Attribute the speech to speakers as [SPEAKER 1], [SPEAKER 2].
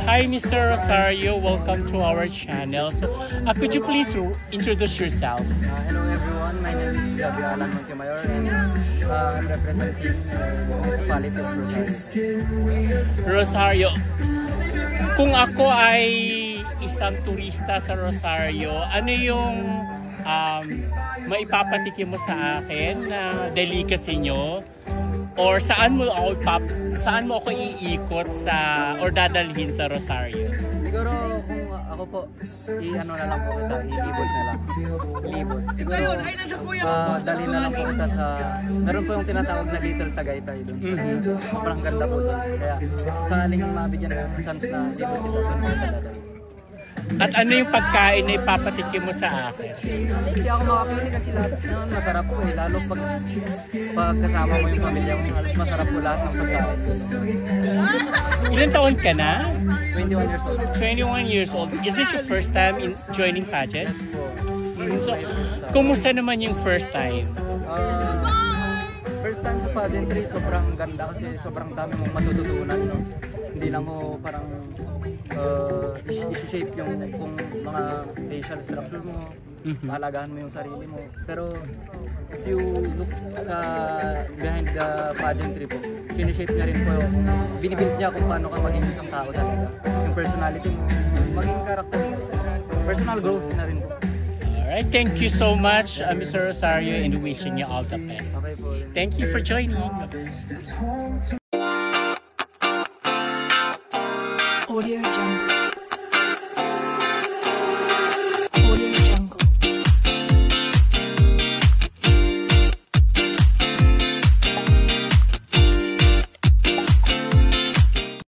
[SPEAKER 1] Hi, Mr. Rosario. Welcome to our channel. So, could you please introduce yourself?
[SPEAKER 2] Hello everyone, my name is Gabi Alan Montemayor and I'm representing the municipality of
[SPEAKER 1] Rosario,
[SPEAKER 2] Rosario.
[SPEAKER 1] kung ako ay isang turista sa Rosario, ano yung maipapatikim mo sa akin na delicacy nyo? Or saan mo ako iikot sa or dadalhin sa Rosario?
[SPEAKER 2] Siguro kung ako po, i-ano na lang po kita, i-libot na lang. Libot. Siguro, dalhin na lang po kita sa, meron po yung tinatawag na Little Tagaytay doon. Sobrang ganda po doon. Kaya, sa aling mabigyan ng chance na libot ito, doon po kita dadalhin.
[SPEAKER 1] At ano yung pagkain na ipapatikim mo sa akin?
[SPEAKER 2] Hindi ako makapili kasi lahat naman masarap po eh. Lalo pag kasama mo yung pamilya mo, halos masarap po lahat ng pagkain.
[SPEAKER 1] Ilan taon ka na?
[SPEAKER 2] 21 years old.
[SPEAKER 1] 21 years old. Is this your first time in joining pageant? So, kumusta naman yung first time?
[SPEAKER 2] First time sa pageantry, sobrang ganda kasi sobrang dami mong matututunan. No? Hindi lang mo parang isi-shape yung kung mga facial structure mo, mahalagahan mo yung sarili mo. Pero if you look sa behind the pageantry po, sinishape niya rin po, binibuild niya kung paano ka maging isang tao talaga. Yung personality mo, maging character, personal growth na rin po.
[SPEAKER 1] Alright, thank you so much, Mr. Rosario, and wishing you all the best.
[SPEAKER 2] Okay po.
[SPEAKER 1] Thank you for joining.